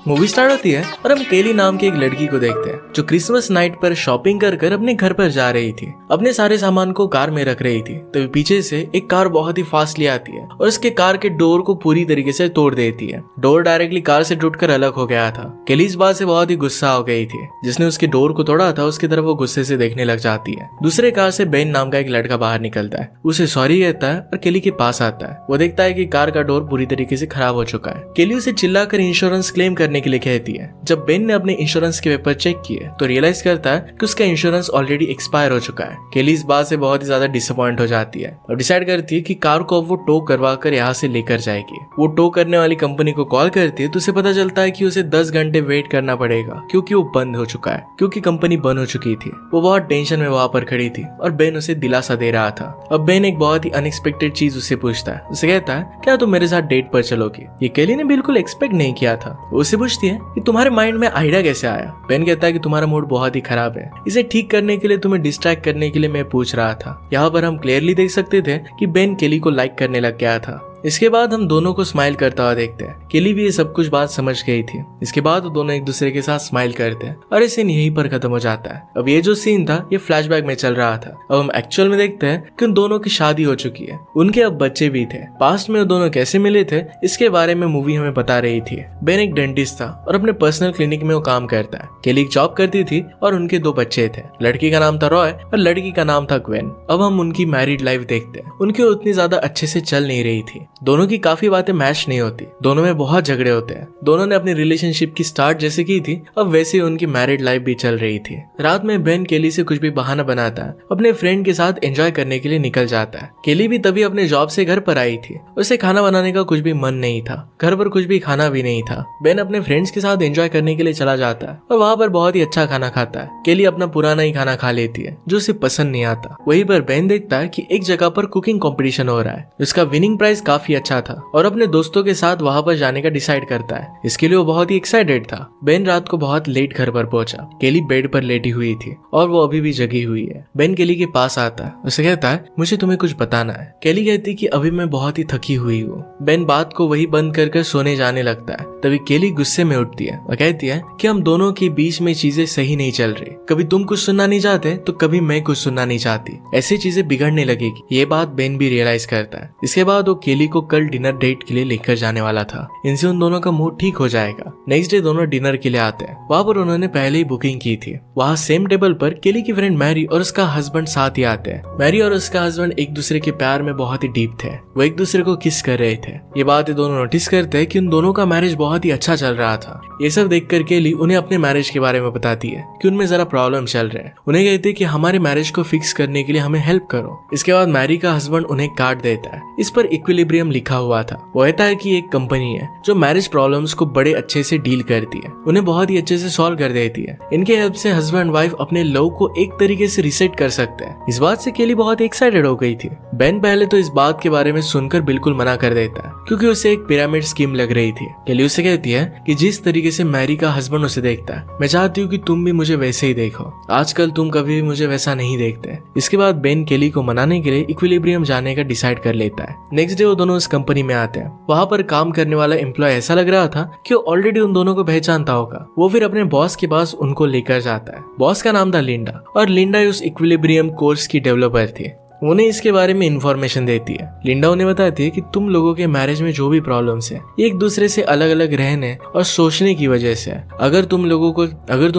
Movie start होती है और हम केली नाम की एक लड़की को देखते हैं जो क्रिसमस नाइट पर शॉपिंग कर अपने घर पर जा रही थी। अपने सारे सामान को कार में रख रही थी तभी पीछे से एक कार बहुत ही फास्टली आती है और उसके कार के डोर को पूरी तरीके से तोड़ देती है। डोर डायरेक्टली कार से टूटकर अलग हो गया था। केली इस बात से बहुत ही गुस्सा हो गई थी। जिसने उसके डोर को तोड़ा था उसकी तरफ वो गुस्से से देखने लग जाती है। दूसरे कार से बेन नाम का एक लड़का बाहर निकलता है, उसे सॉरी कहता है और केली के पास आता है। वो देखता है कि कार का डोर पूरी तरीके से खराब हो चुका है। केली उसे चिल्लाकर इंश्योरेंस क्लेम करने के लिए कहती है। जब बेन ने अपने इंश्योरेंस के पेपर चेक किए तो रियलाइज करता है कि उसका इंश्योरेंस ऑलरेडी एक्सपायर हो चुका है। केली इस बात से बहुत ही ज्यादा डिसअपॉइंट हो जाती है और डिसाइड करती है कि कार को अब वो टो करवा कर यहाँ से लेकर जाएगी। वो टो करने वाली कंपनी को कॉल करती है तो उसे पता चलता है कि उसे 10 घंटे वेट करना पड़ेगा क्योंकि वो बंद हो चुका है, क्योंकि कंपनी बंद हो चुकी थी। वो बहुत टेंशन में वहां पर खड़ी थी और बेन उसे दिलासा दे रहा था। अब बेन एक बहुत ही अनएक्सपेक्टेड चीज उससे पूछता है। उसे कहता है, क्या तुम मेरे साथ डेट पर चलोगी? ये केली ने बिल्कुल एक्सपेक्ट नहीं किया था। उससे पूछती है कि तुम्हारे माइंड में आइडिया कैसे आया? बेन कहता है कि तुम्हारा मूड बहुत ही खराब है, इसे ठीक करने के लिए, तुम्हें डिस्ट्रैक्ट करने के लिए मैं पूछ रहा था। यहाँ पर हम क्लियरली देख सकते थे कि बेन केली को लाइक करने लग गया था। इसके बाद हम दोनों को स्माइल करता हुआ देखते हैं। केली भी ये सब कुछ बात समझ गई थी। इसके बाद वो दोनों एक दूसरे के साथ स्माइल करते हैं और ये सीन यहीं पर खत्म हो जाता है। अब ये जो सीन था ये फ्लैशबैक में चल रहा था। अब हम एक्चुअल में देखते हैं कि उन दोनों की शादी हो चुकी है, उनके अब बच्चे भी थे। पास्ट में वो दोनों कैसे मिले थे इसके बारे में मूवी हमें बता रही थी। बेन एक डेंटिस्ट था और अपने पर्सनल क्लिनिक में वो काम करता है। केली जॉब करती थी और उनके 2 बच्चे थे। लड़की का नाम था रॉय और लड़की का नाम था ग्वेन। अब हम उनकी मैरिड लाइफ देखते हैं। उनकी उतनी ज्यादा अच्छे से चल नहीं रही थी। दोनों की काफी बातें मैच नहीं होती, दोनों में बहुत झगड़े होते हैं। दोनों ने अपनी रिलेशनशिप की स्टार्ट जैसे की थी अब वैसे ही उनकी मैरिड लाइफ भी चल रही थी। रात में बेन केली से कुछ भी बहाना बनाता है, अपने फ्रेंड के साथ एंजॉय करने के लिए निकल जाता है। केली भी तभी अपने जॉब से घर पर आई थी। उसे खाना बनाने का कुछ भी मन नहीं था, घर पर कुछ भी खाना भी नहीं था। बेन अपने फ्रेंड्स के साथ एंजॉय करने के लिए चला जाता है और वहाँ पर बहुत ही अच्छा खाना खाता है। केली अपना पुराना ही खाना खा लेती है जो उसे पसंद नहीं आता। वहीं पर बेन देखता है कि एक जगह पर कुकिंग कंपटीशन हो रहा है। उसका विनिंग प्राइस काफी अच्छा था और अपने दोस्तों के साथ वहां पर जाने का डिसाइड करता है। इसके लिए वो बहुत ही एक्साइटेड था। बेन रात को बहुत लेट घर पर पहुंचा। केली बेड पर लेटी हुई थी और वो अभी भी जगी हुई है। बेन केली के पास आता है, उसे कहता है, मुझे तुम्हें कुछ बताना है। केली कहती कि अभी मैं बहुत ही थकी हुई हूँ। बेन बात को वही बंद कर सोने जाने लगता है। तभी केली गुस्से में उठती है और कहती है कि हम दोनों के बीच में चीजें सही नहीं चल रही। कभी तुम कुछ सुनना नहीं चाहते तो कभी मैं कुछ सुनना नहीं चाहती। ऐसी चीजें बिगड़ने लगेगी। ये बात बेन भी रियलाइज करता है। इसके बाद वो केली को कल डिनर डेट के लिए लेकर जाने वाला था। इनसे उन दोनों का मूड ठीक हो जाएगा। नेक्स्ट डे दोनों डिनर के लिए आते हैं। वहाँ पर उन्होंने पहले ही बुकिंग की थी। वहाँ सेम टेबल पर केली की फ्रेंड मैरी और उसका हस्बैंड साथ ही आते हैं। मैरी और उसका हस्बैंड एक दूसरे के प्यार में बहुत ही डीप थे। वो एक दूसरे को किस कर रहे थे। ये बात दोनों नोटिस करते हैं कि उन दोनों का मैरिज बहुत ही अच्छा चल रहा था। ये सब देखकर केली उन्हें अपने मैरिज के बारे में बताती है कि उनमें जरा प्रॉब्लम चल रहे हैं। उन्हें कहती है कि हमारे मैरिज को फिक्स करने के लिए हमें हेल्प करो। इसके बाद मैरी का हस्बैंड उन्हें कार्ड देता है। इस पर इक्विलिब्रियम लिखा हुआ था। वो कहता है कि एक कंपनी है जो मैरिज प्रॉब्लम्स को बड़े अच्छे से डील करती है, उन्हें बहुत ही अच्छे से सॉल्व कर देती है। इनके हेल्प से हस्बैंड वाइफ अपने लव को एक तरीके से रिसेट कर सकते हैं। इस बात से केली बहुत एक्साइटेड हो गई थी। बेन पहले तो इस बात के बारे में सुनकर बिल्कुल मना कर देता है क्योंकि उसे एक पिरामिड स्कीम लग रही थी। केली उससे कहती है कि जिस तरीके से मैरी का हस्बैंड उसे देखता है, मैं चाहती हूँ कि तुम भी मुझे वैसे ही देखो। आजकल तुम कभी भी मुझे वैसा नहीं देखते। इसके बाद बेन केली को मनाने के लिए इक्विलिब्रियम जाने का डिसाइड कर लेता है। नेक्स्ट डे वो दोनों उस कंपनी में आते हैं। वहाँ पर काम करने वाला एम्प्लॉय ऐसा लग रहा था कि वो ऑलरेडी उन दोनों को पहचानता होगा। वो फिर अपने बॉस के पास उनको लेकर जाता है। बॉस का नाम था लिंडा और लिंडा उस इक्विलिब्रियम कोर्स की डेवलपर थी। उन्हें इसके बारे में इंफॉर्मेशन देती है। लिंडा उन्हें बताती है कि तुम लोगों के मैरिज में जो भी प्रॉब्लम्स है एक दूसरे से अलग अलग रहने और सोचने की वजह से है। अगर तुम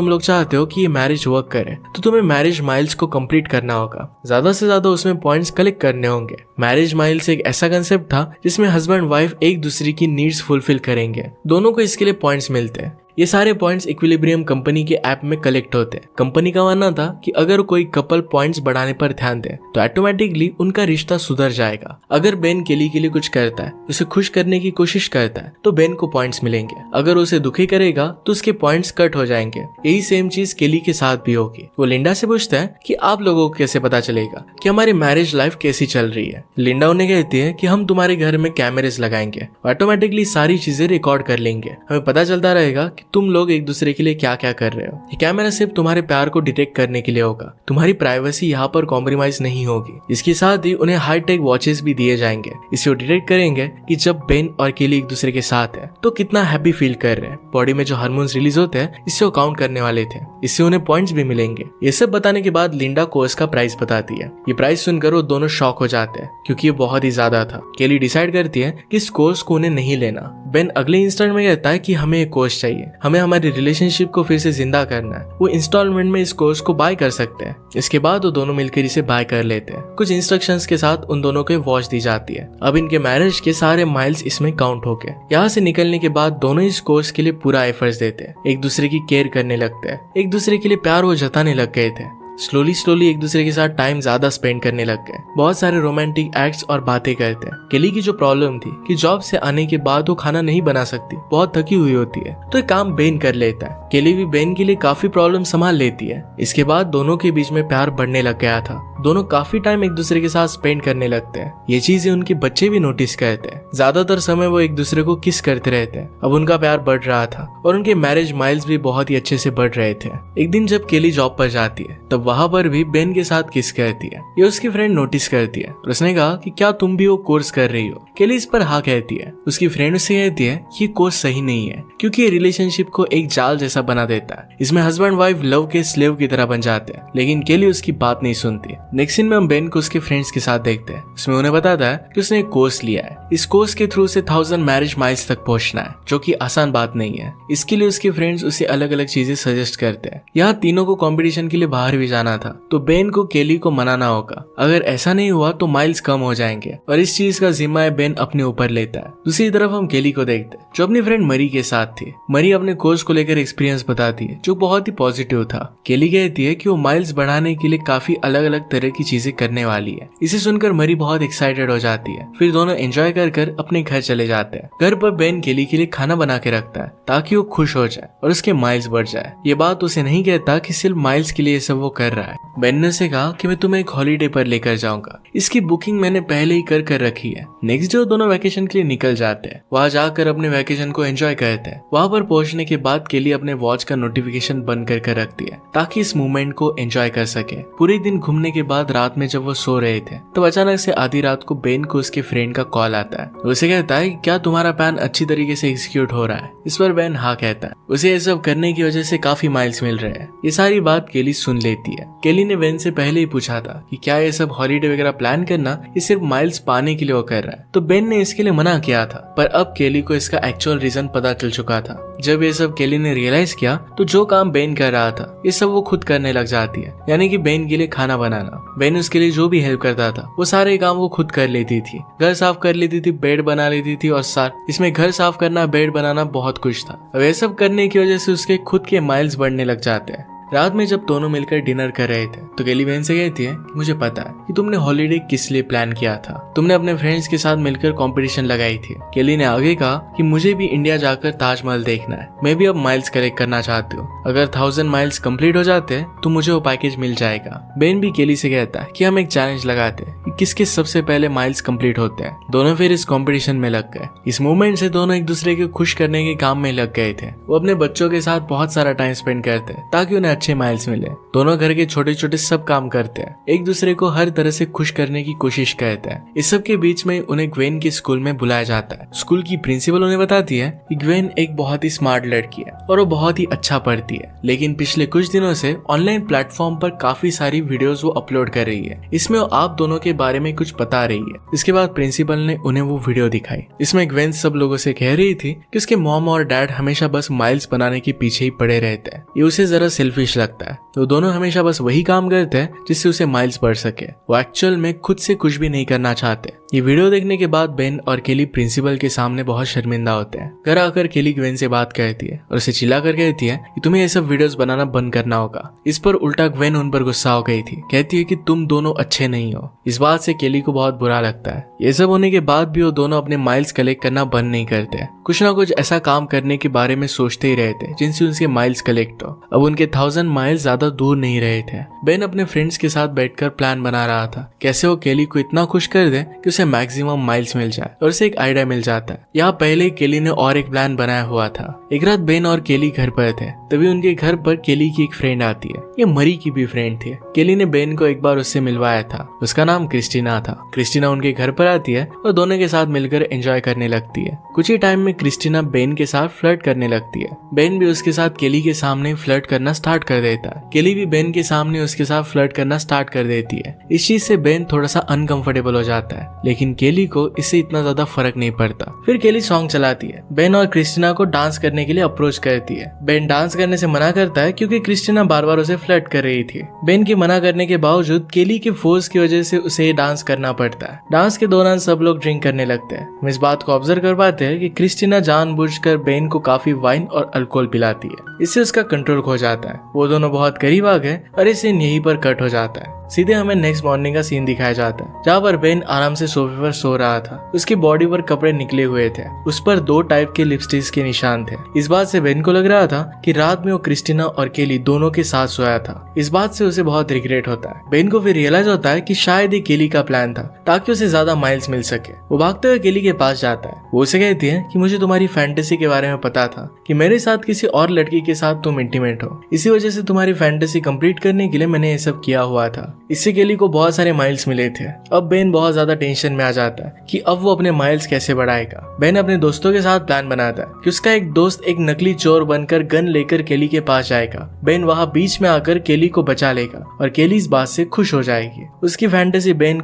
लोग चाहते हो कि ये मैरिज वर्क करे तो तुम्हें मैरिज माइल्स को कंप्लीट करना होगा। ज्यादा से ज्यादा उसमें पॉइंट्स कलेक्ट करने होंगे। मैरिज माइल्स एक ऐसा कंसेप्ट था जिसमें हस्बैंड वाइफ एक दूसरे की नीड्स फुलफिल करेंगे। दोनों को इसके लिए पॉइंट्स मिलते हैं। ये सारे पॉइंट्स इक्विलिब्रियम कंपनी के ऐप में कलेक्ट होते हैं। कंपनी का मानना था कि अगर कोई कपल पॉइंट्स बढ़ाने पर ध्यान दे तो ऑटोमेटिकली उनका रिश्ता सुधर जाएगा। अगर बेन केली के लिए कुछ करता है, उसे खुश करने की कोशिश करता है तो बेन को पॉइंट्स मिलेंगे। अगर उसे दुखी करेगा तो उसके पॉइंट्स कट हो जाएंगे। यही सेम चीज केली के साथ भी होगी। वो लिंडा से पूछता है कि आप लोगों को कैसे पता चलेगा कि हमारी मैरिज लाइफ कैसी चल रही है। लिंडा उन्हें कहती है कि हम तुम्हारे घर में कैमरेस लगाएंगे, ऑटोमेटिकली सारी चीजें रिकॉर्ड कर लेंगे। हमें पता चलता रहेगा कि तुम लोग एक दूसरे के लिए क्या क्या कर रहे हो। ये कैमरा सिर्फ तुम्हारे प्यार को डिटेक्ट करने के लिए होगा, तुम्हारी प्राइवेसी यहाँ पर कॉम्प्रोमाइज नहीं होगी। इसके साथ ही उन्हें हाई टेक वॉचेस भी दिए जाएंगे, इससे वो डिटेक्ट करेंगे कि जब बेन और केली एक दूसरे के साथ है तो कितना हैप्पी फील कर रहे हैं। बॉडी में जो हार्मोन्स रिलीज होते हैं इससे वो काउंट करने वाले थे, इससे उन्हें पॉइंट्स भी मिलेंगे। ये सब बताने के बाद लिंडा कोर्स का प्राइस बताती है। ये प्राइस सुनकर वो दोनों शॉक हो जाते हैं क्योंकि ये बहुत ही ज्यादा था। केली डिसाइड करती है कि इस कोर्स को उन्हें नहीं लेना। बेन अगले इंस्टेंट में कहता है कि हमें एक कोर्स चाहिए, हमें हमारी रिलेशनशिप को फिर से जिंदा करना है। वो इंस्टॉलमेंट में इस कोर्स को बाय कर सकते हैं। इसके बाद वो दोनों मिलकर इसे बाय कर लेते हैं। कुछ इंस्ट्रक्शंस के साथ उन दोनों को वॉच दी जाती है। अब इनके मैरिज के सारे माइल्स इसमें काउंट हो गए। यहाँ से निकलने के बाद दोनों इस कोर्स के लिए पूरा एफर्ट्स देते हैं, एक दूसरे की केयर करने लगते हैं, एक दूसरे के लिए प्यार वो जताने लग गए थे। स्लोली एक दूसरे के साथ टाइम ज्यादा स्पेंड करने लग गए। बहुत सारे रोमांटिक एक्ट्स और बातें करते हैं। केली की जो प्रॉब्लम थी कि जॉब से आने के बाद वो खाना नहीं बना सकती, बहुत थकी हुई होती है, तो ये काम बेन कर लेता है। केली भी बेन के लिए काफी प्रॉब्लम संभाल लेती है। इसके बाद दोनों के बीच में प्यार बढ़ने लग गया था। दोनों काफी टाइम एक दूसरे के साथ स्पेंड करने लगते हैं। ये चीजें उनके बच्चे भी नोटिस करते हैं। ज्यादातर समय वो एक दूसरे को किस करते रहते हैं। अब उनका प्यार बढ़ रहा था और उनके मैरिज माइल्स भी बहुत ही अच्छे से बढ़ रहे थे। एक दिन जब केली जॉब पर जाती है तब वहां पर भी बेन के साथ किस करती है। ये उसकी फ्रेंड नोटिस करती है और उसने कहा कि क्या तुम भी वो कोर्स कर रही हो। केली इस पर हाँ कहती है। उसकी फ्रेंड उससे कहती है कि ये कोर्स सही नहीं है क्योंकि ये रिलेशनशिप को एक जाल जैसा बना देता है। इसमें हस्बैंड वाइफ लव के स्लेव की तरह बन जाते हैं, लेकिन केली उसकी बात नहीं सुनती। नेक्स्ट सीन में हम बेन को उसके फ्रेंड्स के साथ देखते हैं। उसमें उन्हें बताता है कि उसने एक कोर्स लिया है। इस कोर्स के थ्रू उसे 1000 मैरिज माइल्स तक पहुंचना है, जो कि आसान बात नहीं है। इसके लिए उसके फ्रेंड्स उसे अलग अलग चीजें सजेस्ट करते हैं। यहाँ तीनों को कंपटीशन के लिए बाहर भी जाना था, तो बेन को केली को मनाना होगा। अगर ऐसा नहीं हुआ तो माइल्स कम हो जाएंगे और इस चीज का जिम्मा बेन अपने ऊपर लेता है। दूसरी तरफ हम केली को देखते हैं जो अपनी फ्रेंड मरी के साथ थी। मरी अपने कोर्स को लेकर एक्सपीरियंस बताती है जो बहुत ही पॉजिटिव था। केली कहती है कि वो माइल्स बढ़ाने के लिए काफी अलग अलग तरह की चीजें करने वाली है। इसे सुनकर मरी बहुत एक्साइटेड हो जाती है। फिर दोनों एंजॉय कर अपने घर चले जाते हैं। घर पर बेन केली के लिए खाना बना के रखता है ताकि वो खुश हो जाए और उसके माइल्स बढ़ जाए। ये बात उसे नहीं कहता कि सिर्फ माइल्स के लिए सब वो कर रहा है। बेन ने उसे कहा कि मैं तुम्हें एक हॉलीडे पर लेकर जाऊंगा, इसकी बुकिंग मैंने पहले ही कर रखी है। नेक्स्ट डे दोनों वैकेशन के लिए निकल जाते हैं। वहाँ जाकर अपने वैकेशन को एंजॉय करते हैं। वहाँ पर पहुंचने के बाद केली अपने वॉच का नोटिफिकेशन बंद कर रखती है ताकि इस मूवमेंट को एंजॉय कर सके। पूरे दिन घूमने के बाद रात में जब वो सो रहे थे तब अचानक से आधी रात को बेन को उसके फ्रेंड का कॉल आता है। उसे कहता है क्या तुम्हारा प्लान अच्छी तरीके से एग्जीक्यूट हो रहा है। इस पर बेन हाँ कहता है। उसे ये सब करने की वजह से काफी माइल्स मिल रहे हैं। ये सारी बात केली सुन लेती है। केली ने बेन से पहले ही पूछा था कि क्या ये सब हॉलीडे वगैरह प्लान करना ये सिर्फ माइल्स पाने के लिए वो कर रहा है, तो बेन ने इसके लिए मना किया था। पर अब केली को इसका एक्चुअल रीजन पता चल चुका था। जब ये सब केली ने रियलाइज किया तो जो काम बेन कर रहा था ये सब वो खुद करने लग जाती है, यानी कि बेन के लिए खाना बनाना। बेन उसके लिए जो भी हेल्प करता था वो सारे काम वो खुद कर लेती थी। घर साफ कर लेती थी, बेड बना लेती थी और इसमें घर साफ करना, बेड बनाना बहुत कुछ था। अब ये सब करने की वजह से उसके खुद के माइल्स बढ़ने लग जाते हैं। रात में जब दोनों मिलकर डिनर कर रहे थे तो केली बेन से कहती है कि मुझे पता है कि तुमने हॉलीडे किस लिए प्लान किया था। तुमने अपने फ्रेंड्स के साथ मिलकर कंपटीशन लगाई थी। केली ने आगे कहा कि मुझे भी इंडिया जाकर ताजमहल देखना है। मैं भी अब माइल्स कलेक्ट करना चाहती हूँ। अगर 1000 माइल्स कंप्लीट हो जाते हैं तो मुझे वो पैकेज मिल जाएगा। बेन भी केली से कहता है कि हम एक चैलेंज लगाते हैं कि किसके सबसे पहले माइल्स कंप्लीट होते हैं। दोनों फिर इस कॉम्पिटिशन में लग गए। इस मूवमेंट से दोनों एक दूसरे को खुश करने के काम में लग गए थे। वो अपने बच्चों के साथ बहुत सारा टाइम स्पेंड करते हैं ताकि उन्हें अच्छे माइल्स मिले। दोनों घर के छोटे छोटे सब काम करते हैं, एक दूसरे को हर तरह से खुश करने की कोशिश करते हैं। इस सब के बीच में उन्हें ग्वेन के स्कूल में बुलाया जाता है। स्कूल की प्रिंसिपल उन्हें बताती है कि ग्वेन एक बहुत ही स्मार्ट लड़की है और वो बहुत ही अच्छा पढ़ती है, लेकिन पिछले कुछ दिनों से ऑनलाइन प्लेटफॉर्म पर काफी सारी वीडियोस वो अपलोड कर रही है। इसमें वो आप दोनों के बारे में कुछ बता रही है। इसके बाद प्रिंसिपल ने उन्हें वो वीडियो दिखाई। इसमें ग्वेन सब लोगों से कह रही थी कि उसके मॉम और डैड हमेशा बस माइल्स बनाने के पीछे ही पड़े रहते हैं। ये उसे जरा सेल्फिश लगता है। तो दोनों हमेशा बस वही काम करते हैं जिससे उसे माइल्स बढ़ सके। वो एक्चुअल में खुद से कुछ भी नहीं करना चाहते। ये वीडियो देखने के बाद बेन और केली प्रिंसिपल के सामने बहुत शर्मिंदा होते हैं। घर आकर केली ग्वेन से बात कहती है और उसे चिल्लाकर कहती है कि तुम्हें ये सब वीडियोस बनाना बंद करना होगा। इस पर उल्टा ग्वेन उन पर गुस्सा हो गई थी। कहती है कि तुम दोनों अच्छे नहीं हो। इस बात से केली को बहुत बुरा लगता है। ये सब होने के बाद भी वो दोनों अपने माइल्स कलेक्ट करना बंद नहीं करते। कुछ ना कुछ ऐसा काम करने के बारे में सोचते ही रहते जिनसे उनके माइल्स कलेक्ट हो। अब उनके 1000 माइल्स ज्यादा दूर नहीं रहे थे। बेन बेन अपने फ्रेंड्स के साथ बैठकर प्लान बना रहा था कैसे वो केली को इतना खुश कर दे कि उसे मैक्सिमम माइल्स मिल जाए और उसे एक आइडिया मिल जाता है। यहाँ पहले केली ने और एक प्लान बनाया हुआ था। एक रात बेन और केली घर पर थे, तभी उनके घर पर केली की एक फ्रेंड आती है। ये मरी की भी फ्रेंड थी। केली ने बेन को एक बार उससे मिलवाया था। उसका नाम क्रिस्टीना था। क्रिस्टीना उनके घर पर आती है और दोनों के साथ मिलकर एंजॉय करने लगती है। कुछ ही टाइम में क्रिस्टीना बेन के साथ फ्लर्ट करने लगती है। बेन भी उसके साथ केली के सामने फ्लर्ट करना स्टार्ट कर देता है। केली भी बेन के सामने उसके साथ फ्लर्ट करना स्टार्ट कर देती है। इस चीज से बेन थोड़ा सा अनकंफर्टेबल हो जाता है, लेकिन केली को इससे इतना ज्यादा फर्क नहीं पड़ता। फिर केली सॉन्ग चलाती है। बेन और क्रिस्टीना को डांस करने के लिए अप्रोच करती है। बेन डांस करने से मना करता है क्योंकि क्रिस्टीना बार बार उसे फ्लर्ट कर रही थी। बेन की मना करने के बावजूद केली के फोर्स की वजह से उसे डांस करना पड़ता है। डांस के दौरान सब लोग ड्रिंक करने लगते हैं। हम इस बात को ऑब्जर्व कर पाते हैं कि क्रिस्टीना जानबूझकर बेन को काफी वाइन और अल्कोहल पिलाती है। इससे उसका कंट्रोल खो जाता है। वो दोनों बहुत करीब आ गए और इस सीन यहीं पर कट हो जाता है। सीधे हमें नेक्स्ट मॉर्निंग का सीन दिखाया जाता है, जहाँ पर बेन आराम से सोफे पर सो रहा था। उसकी बॉडी पर कपड़े निकले हुए थे। उस पर 2 टाइप के लिपस्टिक्स के निशान थे। इस बात से बेन को लग रहा था कि रात में वो क्रिस्टीना और केली दोनों के साथ सोया था। इस बात से उसे बहुत रिग्रेट होता है। बेन को फिर रियलाइज होता है कि शायद ये केली का प्लान था ताकि उसे ज्यादा माइल्स मिल सके। वो भागते हुए केली के पास जाता है। वो उसे कहती है कि मुझे तुम्हारी फैंटेसी के बारे में पता था कि मेरे साथ किसी और लड़की के साथ तुम इंटीमेट हो। इसी वजह से तुम्हारी फैंटेसी कंप्लीट करने के लिए मैंने ये सब किया हुआ था। इससे केली को बहुत सारे माइल्स मिले थे। अब बेन बहुत ज्यादा टेंशन में आ जाता है कि अब वो अपने माइल्स कैसे बढ़ाएगा। बेन अपने दोस्तों के साथ प्लान बनाता है कि उसका एक दोस्त एक नकली चोर बनकर गन लेकर केली के पास जाएगा। बेन वहां बीच में आकर केली को बचा लेगा और केली इस बात से खुश हो जाएगी। उसकी फैंटेसी बेन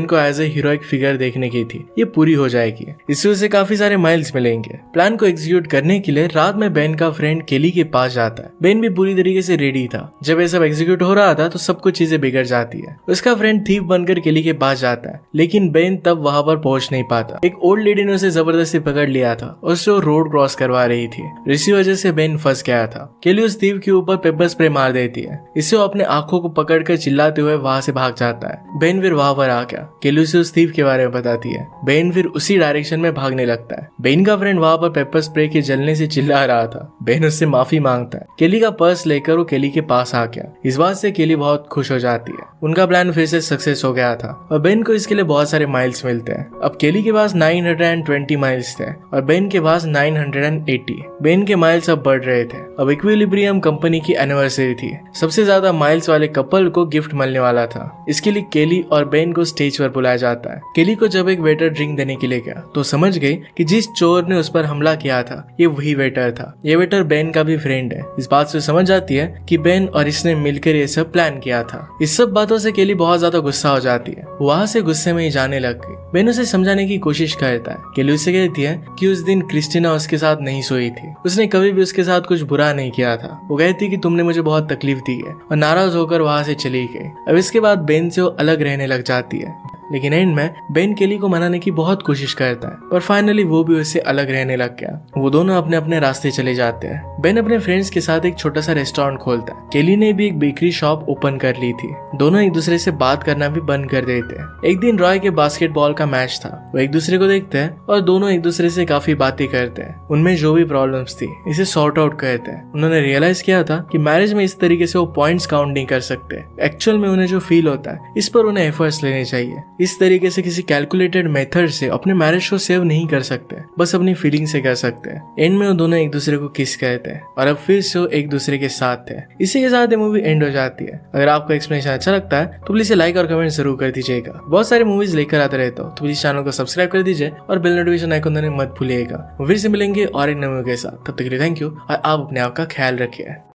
को एज ए हीरोइक फिगर देखने की थी, ये पूरी हो जाएगी। इससे उसे काफी सारे माइल्स मिलेंगे। प्लान को एग्जीक्यूट करने के लिए रात में बेन का फ्रेंड केली के पास जाता है। बेन भी पूरी तरीके से रेडी था। जब ये सब एग्जीक्यूट हो रहा था तो सब कुछ चीजें बिगड़ जाती है। उसका फ्रेंड थीफ बनकर केली के पास जाता है, लेकिन बेन तब वहां पर पहुंच नहीं पाता। एक ओल्ड लेडी ने उसे जबरदस्ती पकड़ लिया था और उससे रोड क्रॉस करवा रही थी। इसी वजह से बेन फंस गया था। केली उस थीफ के ऊपर पेपर स्प्रे मार देती है। इससे वो अपने आंखों को पकड़कर चिल्लाते हुए वहां से भाग जाता है। बेन फिर वहां पर आ गया। केली उसे उस थीफ के बारे में बताती है। बेन फिर उसी डायरेक्शन में भागने लगता है। बेन का फ्रेंड वहां पर पेपर स्प्रे के जलने से चिल्ला रहा था। बेन उससे माफी मांगता है। केली का पर्स लेकर वो केली के पास आ गया। इस बात से केली बहुत खुश हो जाती है। उनका प्लान फिर से सक्सेस हो गया था और बेन को इसके लिए बहुत सारे माइल्स मिलते हैं। अब केली के पास 920 माइल्स थे और बेन के पास 980। बेन के माइल्स अब बढ़ रहे थे। अब इक्विलिब्रियम कंपनी की एनिवर्सरी थी। सबसे ज्यादा माइल्स वाले कपल को गिफ्ट मिलने वाला था। इसके लिए केली और बेन को स्टेज पर बुलाया जाता है। केली को जब एक वेटर ड्रिंक देने के लिए गया तो समझ गई कि जिस चोर ने उस पर हमला किया था ये वही वेटर था। ये वेटर बेन का भी फ्रेंड है। इस बात से समझ जाती है कि बेन और इसने मिलकर ये सब प्लान किया था। इस सब बातों से केली बहुत ज्यादा गुस्सा हो जाती है। वहां से गुस्से में ही जाने लग गई। बेन उसे समझाने की कोशिश करता है। केली उसे कहती है कि उस दिन क्रिस्टीना उसके साथ नहीं सोई थी। उसने कभी भी उसके साथ कुछ बुरा नहीं किया था। वो कहती कि तुमने मुझे बहुत तकलीफ दी है और नाराज होकर वहां से चली गई। अब इसके बाद बेन से वो अलग रहने लग जाती है, लेकिन एंड में बेन केली को मनाने की बहुत कोशिश करता है, पर फाइनली वो भी उससे अलग रहने लग गया। वो दोनों अपने अपने रास्ते चले जाते हैं। बेन अपने फ्रेंड्स के साथ एक छोटा सा रेस्टोरेंट खोलता है। केली ने भी एक बेकरी शॉप ओपन कर ली थी। दोनों एक दूसरे से बात करना भी बंद कर देते हैं। एक दिन रॉय के बास्केटबॉल का मैच था। वो एक दूसरे को देखते हैं और दोनों एक दूसरे से काफी बातें करते हैं। उनमें जो भी प्रॉब्लम्स थी इसे सॉर्ट आउट करते हैं। उन्होंने रियलाइज किया था कि मैरिज में इस तरीके से वो पॉइंट्स काउंट नहीं कर सकते। एक्चुअल में उन्हें जो फील होता है इस पर उन्हें एफर्ट्स लेने चाहिए। इस तरीके से किसी कैलकुलेटेड मेथड से अपने मैरिज को सेव नहीं कर सकते, बस अपनी फीलिंग से कर सकते हैं। एंड में वो दोनों एक दूसरे को किस करते हैं और अब फिर से वो एक दूसरे के साथ थे। इसी के साथ ये मूवी एंड हो जाती है। अगर आपको एक्सप्लेनेशन अच्छा लगता है तो प्लीज लाइक और कमेंट जरूर कर दीजिएगा। बहुत सारी मूवीज लेकर आते रहता हूँ तो प्लीज चैनल को सब्सक्राइब कर दीजिए और बेल नोटिफिकेशन आइकन देना मत भूलिएगा। फिर से मिलेंगे और एक नए मूवी के साथ। तब तक के लिए थैंक यू और आप अपने आप का ख्याल रखिए।